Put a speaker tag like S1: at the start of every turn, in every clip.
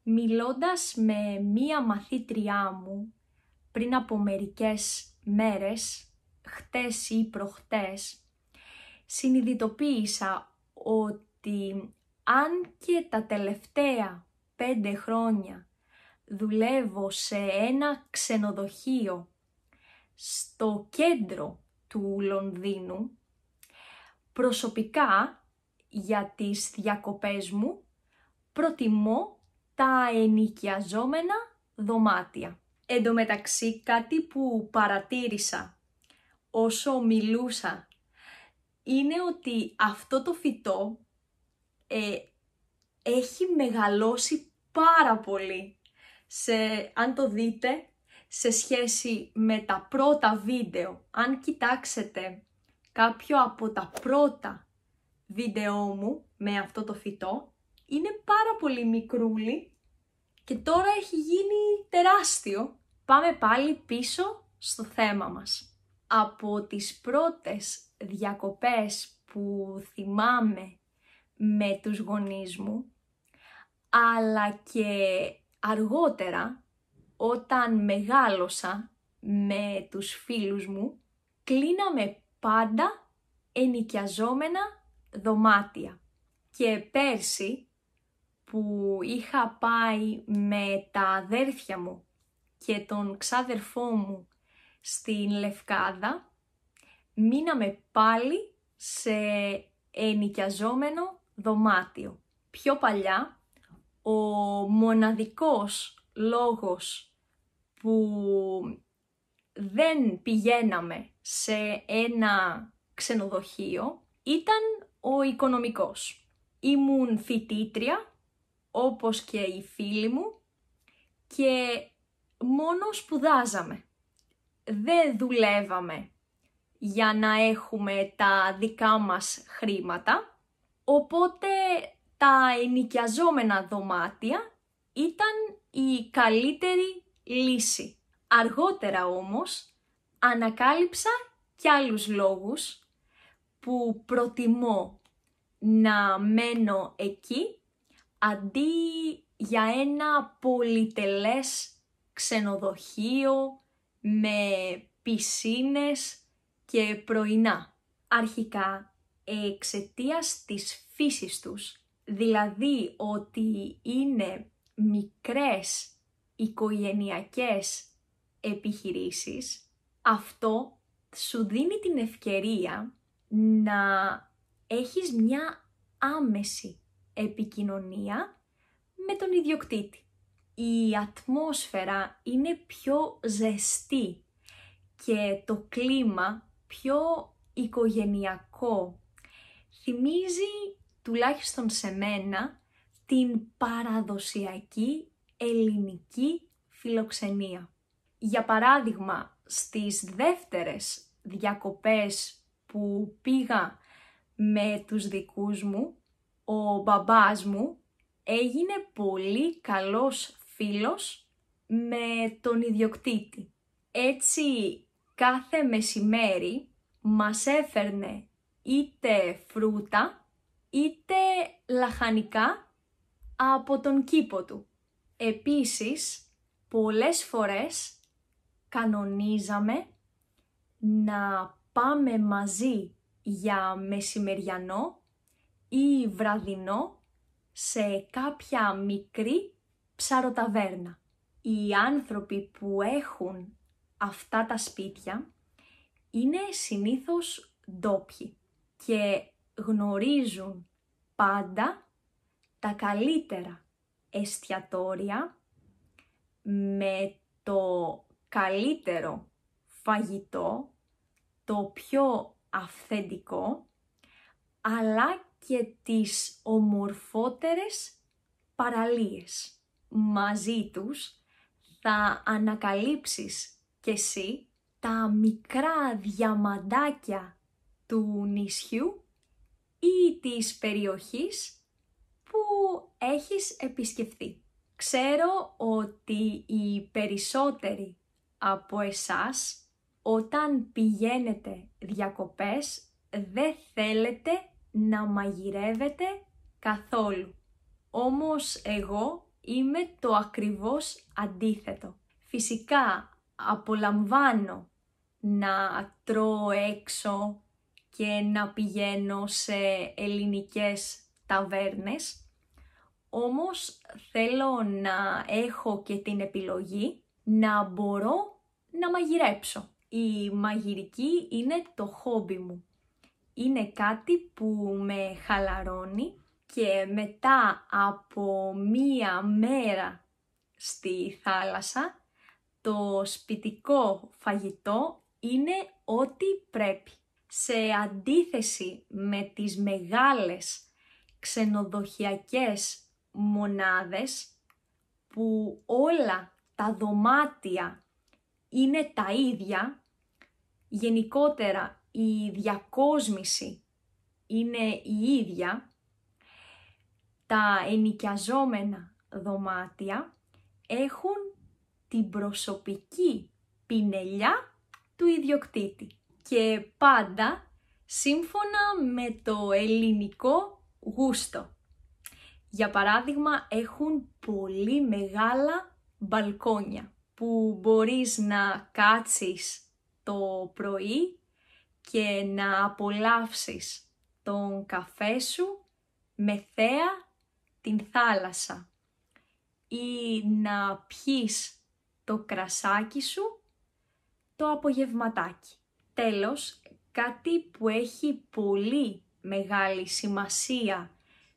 S1: Μιλώντας με μία μαθήτριά μου πριν από μερικές μέρες, χτες ή προχτές, συνειδητοποίησα ότι αν και τα τελευταία 5 χρόνια δουλεύω σε ένα ξενοδοχείο στο κέντρο του Λονδίνου, προσωπικά για τις διακοπές μου προτιμώ τα ενοικιαζόμενα δωμάτια. Εν τω μεταξύ, κάτι που παρατήρησα όσο μιλούσα είναι ότι αυτό το φυτό έχει μεγαλώσει πάρα πολύ. Αν το δείτε, σε σχέση με τα πρώτα βίντεο, αν κοιτάξετε κάποιο από τα πρώτα βίντεο μου με αυτό το φυτό, είναι πάρα πολύ μικρούλι και τώρα έχει γίνει τεράστιο. Πάμε πάλι πίσω στο θέμα μας. Από τις πρώτες διακοπές που θυμάμαι με τους γονείς μου, αλλά και αργότερα όταν μεγάλωσα με τους φίλους μου, κλείναμε πάντα ενοικιαζόμενα δωμάτια. Και πέρσι που είχα πάει με τα αδέρφια μου και τον ξάδερφό μου στην Λευκάδα, μείναμε πάλι σε ενοικιαζόμενο δωμάτιο. Πιο παλιά, ο μοναδικός λόγος που δεν πηγαίναμε σε ένα ξενοδοχείο ήταν ο οικονομικός. Ήμουν φοιτήτρια, όπως και οι φίλοι μου, και μόνο σπουδάζαμε. Δεν δουλεύαμε για να έχουμε τα δικά μας χρήματα, οπότε τα ενοικιαζόμενα δωμάτια ήταν η καλύτερη λύση. Αργότερα όμως ανακάλυψα κι άλλους λόγους που προτιμώ να μένω εκεί αντί για ένα πολυτελές ξενοδοχείο με πισίνες και πρωινά. Αρχικά, εξαιτίας της φύσης τους, δηλαδή ότι είναι μικρές οικογενειακές επιχειρήσεις, αυτό σου δίνει την ευκαιρία να έχεις μια άμεση επικοινωνία με τον ιδιοκτήτη. Η ατμόσφαιρα είναι πιο ζεστή και το κλίμα πιο οικογενειακό. Θυμίζει, τουλάχιστον σε μένα, την παραδοσιακή ελληνική φιλοξενία. Για παράδειγμα, στις δεύτερες διακοπές που πήγα με τους δικούς μου, ο μπαμπάς μου έγινε πολύ καλός φίλος με τον ιδιοκτήτη. Έτσι, κάθε μεσημέρι μας έφερνε είτε φρούτα, είτε λαχανικά από τον κήπο του. Επίσης, πολλές φορές κανονίζαμε να πάμε μαζί για μεσημεριανό ή βραδινό σε κάποια μικρή ψαροταβέρνα. Οι άνθρωποι που έχουν αυτά τα σπίτια είναι συνήθως ντόπιοι και γνωρίζουν πάντα τα καλύτερα εστιατόρια με το καλύτερο φαγητό, το πιο αυθεντικό, αλλά και τις ομορφότερες παραλίες. Μαζί τους θα ανακαλύψεις κι εσύ τα μικρά διαμαντάκια του νησιού ή της περιοχής που έχεις επισκεφθεί. Ξέρω ότι οι περισσότεροι από εσάς όταν πηγαίνετε διακοπές δεν θέλετε να μαγειρεύετε καθόλου. Όμως εγώ είμαι το ακριβώς αντίθετο. Φυσικά απολαμβάνω να τρώω έξω και να πηγαίνω σε ελληνικές ταβέρνες, όμως θέλω να έχω και την επιλογή να μπορώ να μαγειρέψω. Η μαγειρική είναι το χόμπι μου. Είναι κάτι που με χαλαρώνει και μετά από μία μέρα στη θάλασσα, το σπιτικό φαγητό είναι ό,τι πρέπει. Σε αντίθεση με τις μεγάλες ξενοδοχειακές μονάδες που όλα τα δωμάτια είναι τα ίδια, γενικότερα η διακόσμηση είναι η ίδια, τα ενοικιαζόμενα δωμάτια έχουν την προσωπική πινελιά του ιδιοκτήτη και πάντα σύμφωνα με το ελληνικό γούστο. Για παράδειγμα, έχουν πολύ μεγάλα μπαλκόνια που μπορείς να κάτσεις το πρωί και να απολαύσεις τον καφέ σου με θέα την θάλασσα ή να πιείς το κρασάκι σου το απογευματάκι. Τέλος, κάτι που έχει πολύ μεγάλη σημασία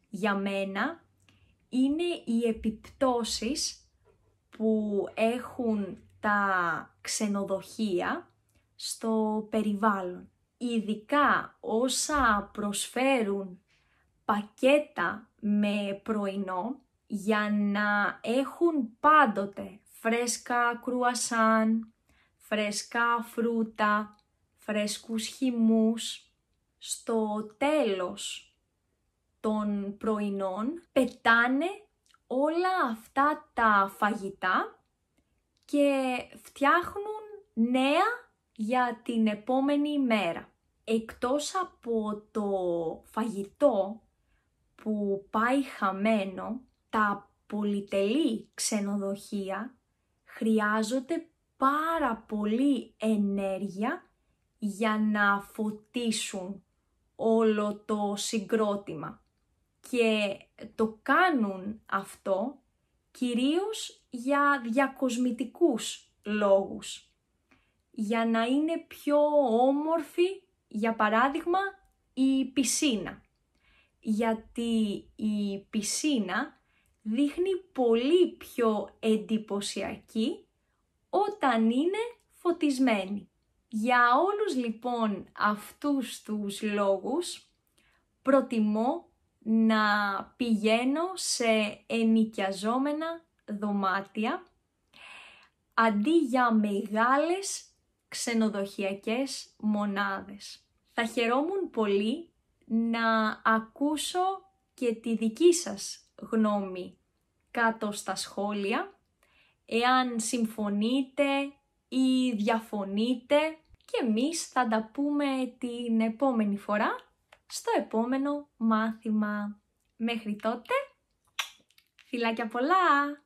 S1: για μένα είναι οι επιπτώσεις που έχουν τα ξενοδοχεία στο περιβάλλον. Ειδικά όσα προσφέρουν πακέτα με πρωινό για να έχουν πάντοτε φρέσκα κρουασάν, φρέσκα φρούτα, φρέσκους χυμούς. Στο τέλος των πρωινών πετάνε όλα αυτά τα φαγητά και φτιάχνουν νέα για την επόμενη μέρα. Εκτός από το φαγητό που πάει χαμένο, τα πολυτελή ξενοδοχεία χρειάζονται πάρα πολύ ενέργεια για να φωτίσουν όλο το συγκρότημα και το κάνουν αυτό κυρίως για διακοσμητικούς λόγους. Για να είναι πιο όμορφη, για παράδειγμα, η πισίνα. Γιατί η πισίνα δείχνει πολύ πιο εντυπωσιακή όταν είναι φωτισμένη. Για όλους λοιπόν αυτούς τους λόγους προτιμώ να πηγαίνω σε ενοικιαζόμενα δωμάτια αντί για μεγάλες ξενοδοχειακές μονάδες. Θα χαιρόμουν πολύ να ακούσω και τη δική σας γνώμη κάτω στα σχόλια, εάν συμφωνείτε ή διαφωνείτε, και εμείς θα τα πούμε την επόμενη φορά στο επόμενο μάθημα. Μέχρι τότε, φιλάκια πολλά!